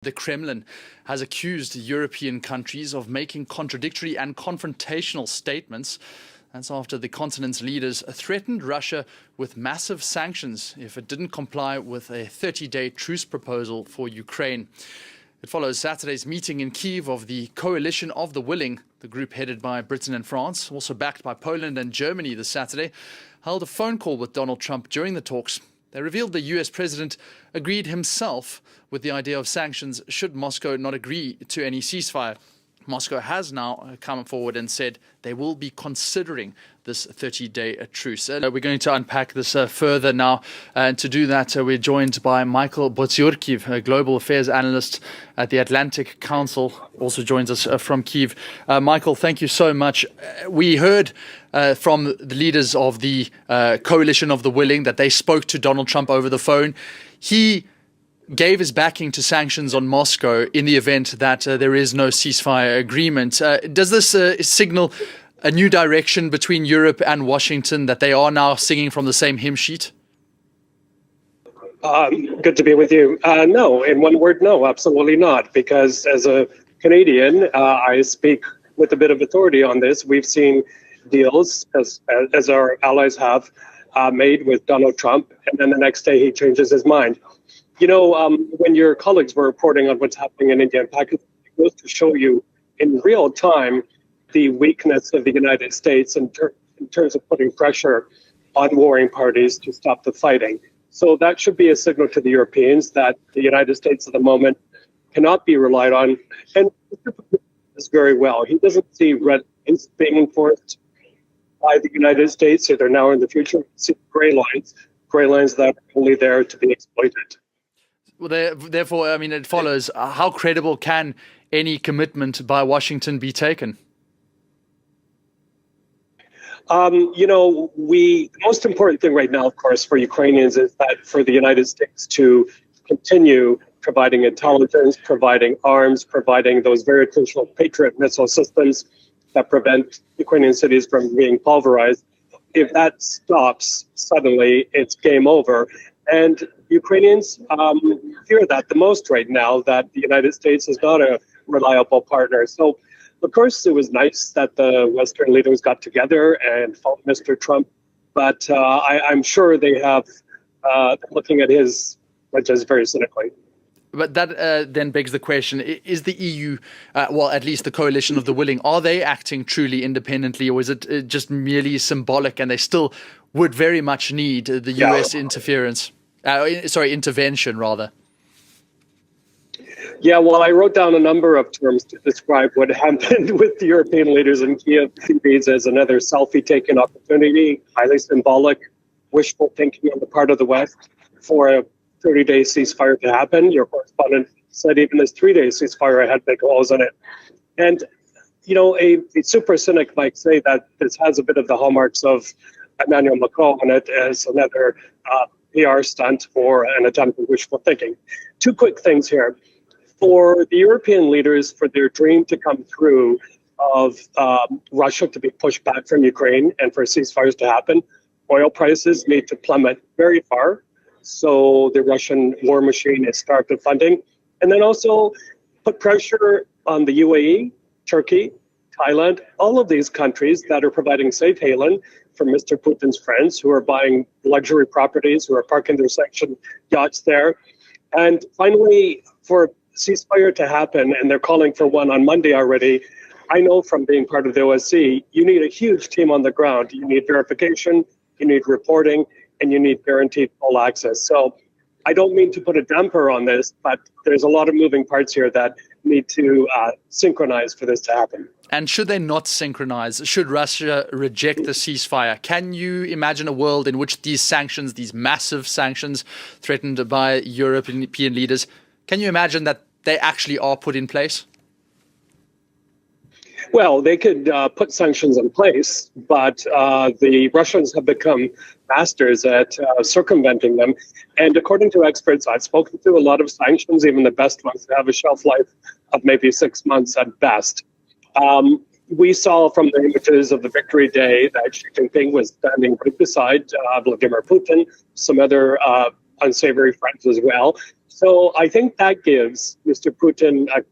The Kremlin has accused European countries of making contradictory and confrontational statements. That's after the continent's leaders threatened Russia with massive sanctions if it didn't comply with a 30-day truce proposal for Ukraine. It follows Saturday's meeting in Kyiv of the Coalition of the Willing. The group, headed by Britain and France, also backed by Poland and Germany this Saturday, held a phone call with Donald Trump during the talks. They revealed the US president agreed himself with the idea of sanctions should Moscow not agree to any ceasefire. Moscow has now come forward and said they will be considering this 30-day truce. We're going to unpack this further now. And to do that, we're joined by Michael Botsiurkiv, a global affairs analyst at the Atlantic Council, also joins us from Kyiv. Michael, thank you so much. We heard from the leaders of the Coalition of the Willing that they spoke to Donald Trump over the phone. He gave his backing to sanctions on Moscow in the event that there is no ceasefire agreement. Does this signal a new direction between Europe and Washington, that they are now singing from the same hymn sheet? Good to be with you. No, in one word, no, absolutely not. Because as a Canadian, I speak with a bit of authority on this. We've seen deals, as our allies have, made with Donald Trump, and then the next day he changes his mind. You know, when your colleagues were reporting on what's happening in India and Pakistan, it goes to show you in real time the weakness of the United States in terms of putting pressure on warring parties to stop the fighting. So that should be a signal to the Europeans that the United States at the moment cannot be relied on. And Mr. Putin does very well. He doesn't see red lines being enforced by the United States, either now or in the future. He sees gray lines that are only there to be exploited. Well, therefore, I mean, it follows, how credible can any commitment by Washington be taken? You know, the most important thing right now, of course, for Ukrainians is that for the United States to continue providing intelligence, providing arms, providing those very crucial Patriot missile systems that prevent Ukrainian cities from being pulverized. If that stops suddenly, it's game over. And Ukrainians fear that the most right now, that the United States is not a reliable partner. So, of course, it was nice that the Western leaders got together and fought Mr. Trump. But I'm sure they have looking at his budgets very cynically. But that then begs the question, is the EU, well, at least the Coalition of the Willing, are they acting truly independently, or is it just merely symbolic and they still would very much need the US interference? Intervention, rather. Yeah, well, I wrote down a number of terms to describe what happened with the European leaders in Kyiv. These as another selfie-taking opportunity, highly symbolic, wishful thinking on the part of the West for a 30-day ceasefire to happen. Your correspondent said even this 3-day ceasefire had big holes in it. And, you know, a super cynic might say that this has a bit of the hallmarks of Emmanuel Macron in it as another PR stunt or an attempt at wishful thinking. Two quick things here. For the European leaders, for their dream to come through of Russia to be pushed back from Ukraine and for ceasefires to happen, oil prices need to plummet very far. So the Russian war machine is starved of funding. And then also put pressure on the UAE, Turkey, Thailand, all of these countries that are providing safe haven for Mr. Putin's friends who are buying luxury properties, who are parking their sanctioned yachts there. And finally, for ceasefire to happen, and they're calling for one on Monday already, I know from being part of the OSCE, you need a huge team on the ground. You need verification, you need reporting, and you need guaranteed full access. So I don't mean to put a damper on this, but there's a lot of moving parts here that need to synchronize for this to happen. And should they not synchronize? Should Russia reject the ceasefire? Can you imagine a world in which these sanctions, these massive sanctions threatened by European leaders, can you imagine that they actually are put in place? Well, they could put sanctions in place, but the Russians have become masters at circumventing them. And according to experts I've spoken to, a lot of sanctions, even the best ones, have a shelf life of maybe 6 months at best. We saw from the images of the Victory Day that Xi Jinping was standing right beside Vladimir Putin, some other unsavory friends as well. So I think that gives Mr. Putin a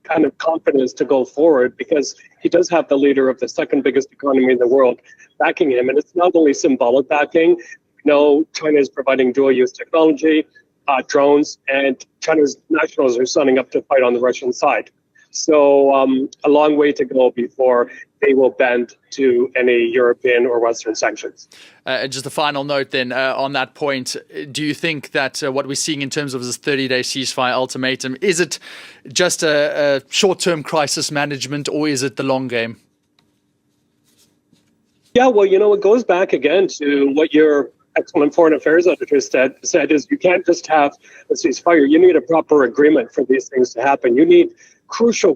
kind of confidence to go forward, because he does have the leader of the second biggest economy in the world backing him. And it's not only symbolic backing. No, China is providing dual-use technology, drones, and China's nationals are signing up to fight on the Russian side. So a long way to go before they will bend to any European or Western sanctions. Just a final note then on that point. Do you think that what we're seeing in terms of this 30-day ceasefire ultimatum, is it just a short-term crisis management, or is it the long game? Yeah, well, it goes back again to what your excellent foreign affairs editor said is you can't just have a ceasefire. You need a proper agreement for these things to happen. You need crucial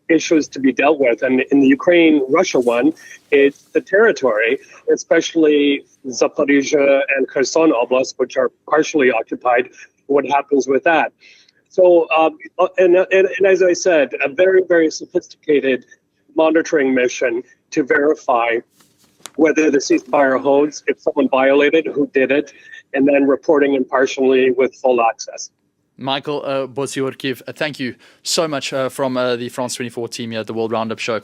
issues to be dealt with. And in the Ukraine-Russia one, it's the territory, especially Zaporizhia and Kherson Oblast, which are partially occupied. What happens with that? So, and as I said, a very, very sophisticated monitoring mission to verify whether the ceasefire holds, if someone violated, who did it, and then reporting impartially with full access. Michael Boziorkiv, thank you so much from the France 24 team here at the World Roundup Show.